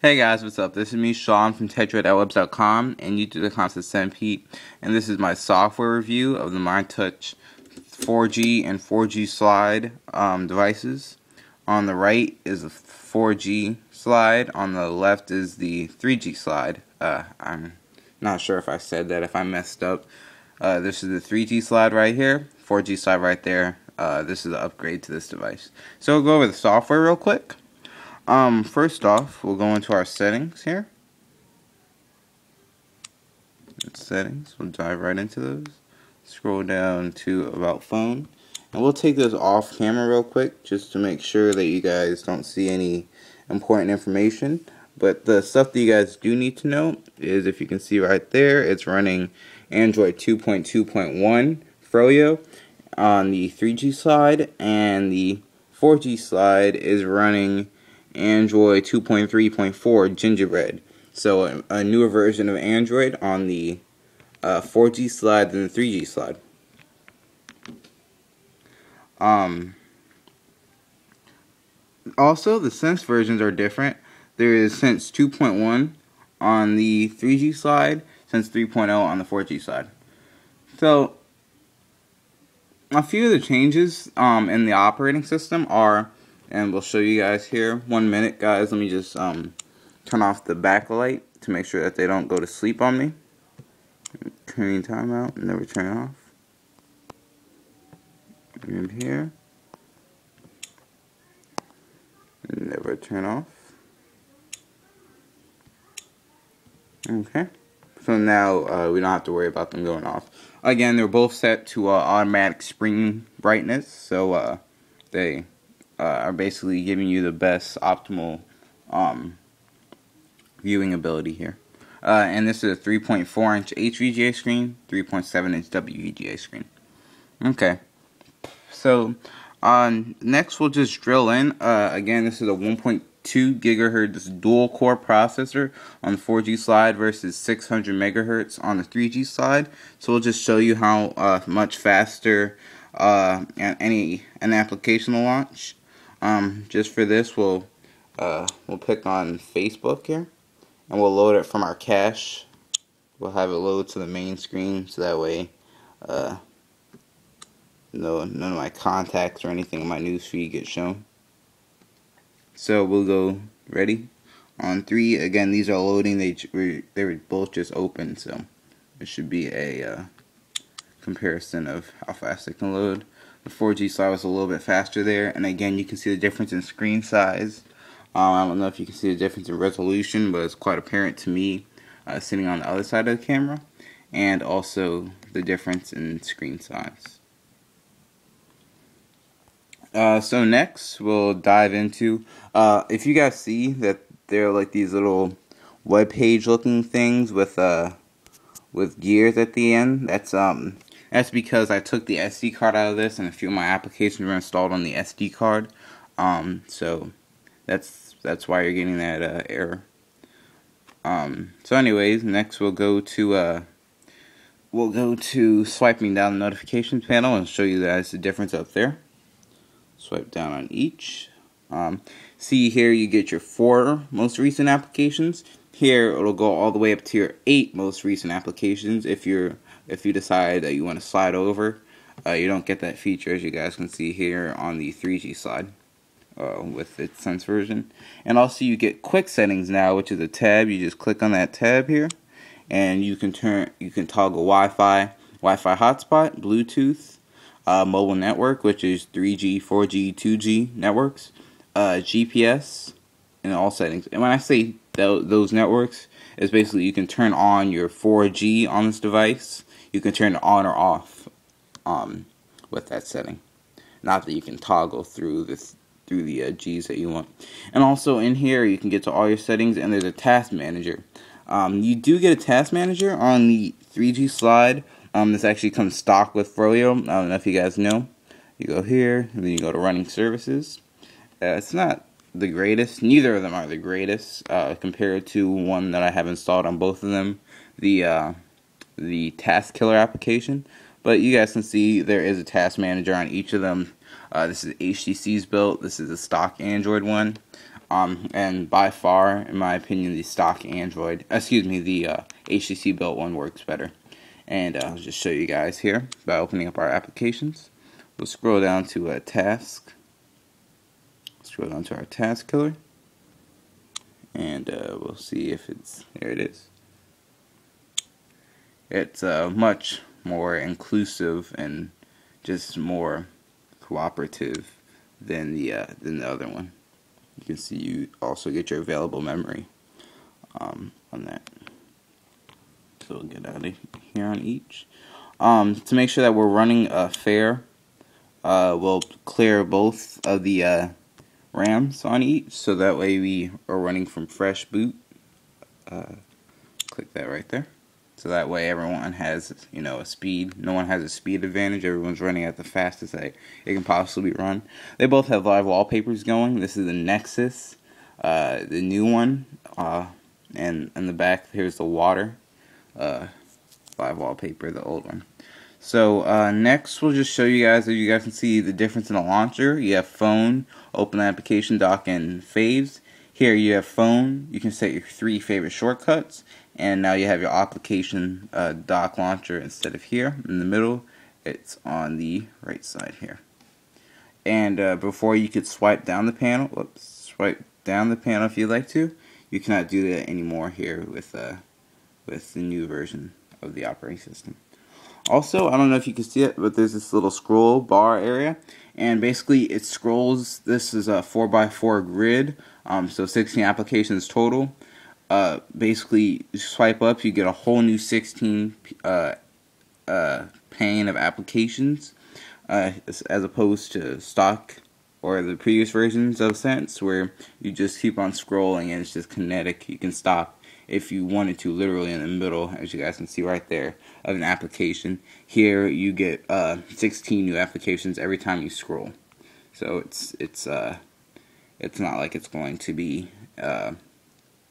Hey guys, what's up? This is me, Sean from pt.1 and youtube.com Sehinpete, and this is my software review of the Mytouch 4G and 4G slide devices. On the right is the 4G slide, on the left is the 3G slide. I'm not sure if I said that, if I messed up. This is the 3G slide right here, 4G slide right there. This is the upgrade to this device. So we'll go over the software real quick. First off, we'll go into our settings here. Settings, we'll dive right into those. Scroll down to About Phone. And we'll take this off camera real quick, just to make sure that you guys don't see any important information. But the stuff that you guys do need to know is, if you can see right there, it's running Android 2.2.1 Froyo on the 3G slide, and the 4G slide is running Android 2.3.4 Gingerbread. So a newer version of Android on the 4G slide than the 3G slide. Also, the Sense versions are different. There is Sense 2.1 on the 3G slide, Sense 3.0 on the 4G slide. So a few of the changes in the operating system are, and we'll show you guys here. 1 minute, guys. Let me just turn off the backlight to make sure that they don't go to sleep on me. Turning timeout, never turn it off. And here, never turn off. Okay. So now we don't have to worry about them going off. Again, they're both set to automatic screen brightness, so they are basically giving you the best optimal viewing ability here. And this is a 3.4-inch HVGA screen, 3.7-inch WVGA screen. Okay. So next we'll just drill in. Again, this is a 1.2 gigahertz dual core processor on the 4G slide versus 600 megahertz on the 3G slide. So we'll just show you how much faster an application will launch. Just for this, we'll pick on Facebook here, and we'll load it from our cache. We'll have it load to the main screen, so that way none of my contacts or anything in my newsfeed get shown. So we'll go ready on 3. Again, these are loading. They were both just open, so it should be a comparison of how fast it can load. The 4G slide was a little bit faster there, and again, you can see the difference in screen size. I don't know if you can see the difference in resolution, but it's quite apparent to me sitting on the other side of the camera, and also the difference in screen size. So next, we'll dive into, if you guys see that they're like these little web page looking things with gears at the end, that's because I took the SD card out of this, and a few of my applications were installed on the SD card. So that's why you're getting that error. So anyways, next we'll go to swiping down the notifications panel and show you guys the difference up there. Swipe down on each. See here, you get your 4 most recent applications. Here it'll go all the way up to your 8 most recent applications. If you decide that you want to slide over, you don't get that feature, as you guys can see here on the 3G slide with its Sense version. And also you get quick settings now, which is a tab. You just click on that tab here, and you can toggle Wi-Fi hotspot, Bluetooth, mobile network, which is 3G, 4G, 2G networks, GPS, and all settings. And when I say those networks, it's basically you can turn on your 4G on this device. You can turn it on or off with that setting. Not that you can toggle through the G's that you want. And also in here you can get to all your settings, and there's a task manager. You do get a task manager on the 3G slide. This actually comes stock with Froyo. I don't know if you guys know. You go here, and then you go to running services. It's not the greatest. Neither of them are the greatest compared to one that I have installed on both of them, the Task Killer application. But you guys can see there is a task manager on each of them. This is HTC's built. This is a stock Android one. And by far, in my opinion, the stock Android, the HTC built one works better. And I'll just show you guys here by opening up our applications. We'll scroll down to a task. Scroll down to our task killer. And we'll see if there it is. It's much more inclusive and just more cooperative than the other one. You can see you also get your available memory on that. So we'll get out of here on each. To make sure that we're running fair, we'll clear both of the RAMs on each, so that way we are running from fresh boot. Click that right there. So that way everyone has, a speed. No one has a speed advantage. Everyone's running at the fastest it can possibly run. They both have live wallpapers going. This is the Nexus, the new one, and in the back here's the water live wallpaper, the old one. So next we'll just show you guys, as you guys can see, the difference in the launcher. You have phone, open application, dock, and faves. Here you have phone. You can set your 3 favorite shortcuts. And now you have your application dock launcher instead of here in the middle. It's on the right side here. And before you could swipe down the panel, if you'd like to. You cannot do that anymore here with the new version of the operating system. Also, I don't know if you can see it, but there's this little scroll bar area, and basically it scrolls. This is a 4x4 grid, so 16 applications total. Basically, you swipe up, you get a whole new 16 pane of applications, as opposed to stock or the previous versions of Sense, where you just keep on scrolling and it's just kinetic. You can stop if you wanted to, literally in the middle, as you guys can see right there, of an application. Here you get 16 new applications every time you scroll. So it's not like it's going to be where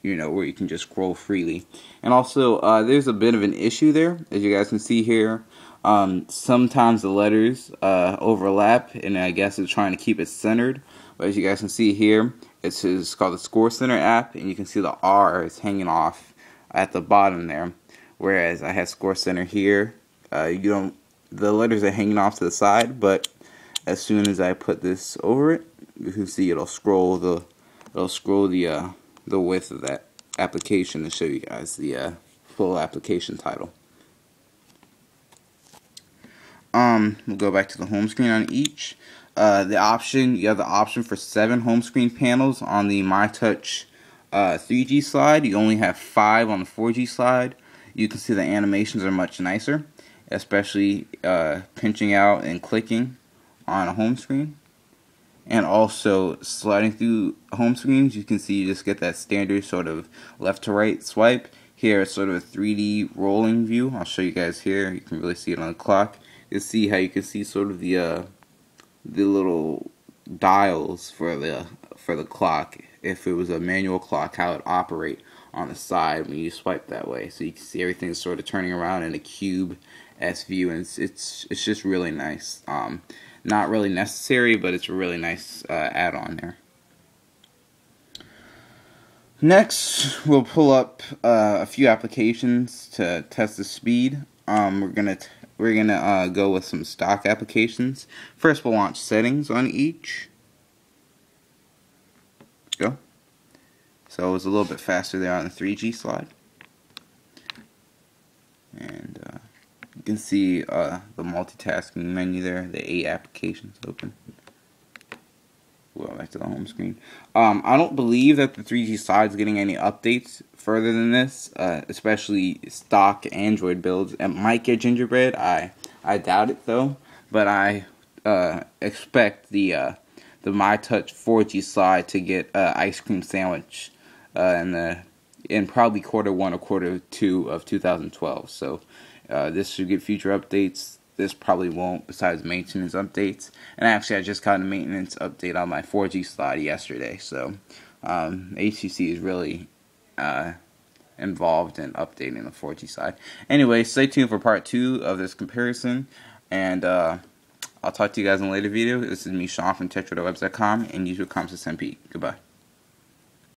you can just scroll freely. And also there's a bit of an issue there, as you guys can see here. Sometimes the letters overlap, and I guess it's trying to keep it centered. But as you guys can see here, it's called the Score Center app, and you can see the R is hanging off at the bottom there. Whereas I have Score Center here, the letters are hanging off to the side, but as soon as I put this over it, you can see it'll scroll the width of that application to show you guys the full application title. We'll go back to the home screen on each. You have the option for 7 home screen panels on the Mytouch 3G slide. You only have 5 on the 4G slide. You can see the animations are much nicer, especially pinching out and clicking on a home screen. And also sliding through home screens, you can see you just get that standard sort of left to right swipe. Here it's sort of a 3D rolling view. I'll show you guys here. You can really see it on the clock. You'll see how you can see sort of the little dials for the clock. If it was a manual clock, how it operate on the side when you swipe that way. So you can see everything sort of turning around in a cube-esque view, and it's just really nice. Not really necessary, but it's a really nice add-on there. Next, we'll pull up a few applications to test the speed. We're gonna go with some stock applications. First, we'll launch settings on each. Go. So it was a little bit faster there on the 3G slide, and you can see the multitasking menu there, the 8 applications open. We'll go back to the home screen. I don't believe that the 3G slide is getting any updates further than this, especially stock Android builds. It might get Gingerbread. I doubt it though, but I expect the Mytouch 4G slide to get Ice Cream Sandwich in probably Q1 or Q2 of 2012. So this should get future updates. This probably won't, besides maintenance updates. And actually, I just got a maintenance update on my 4G slide yesterday. So HTC is really involved in updating the 4G slide. Anyway, stay tuned for part 2 of this comparison. And I'll talk to you guys in a later video. This is me, Sean, from pt.1 and YouTube comments to Sehinpete. Goodbye.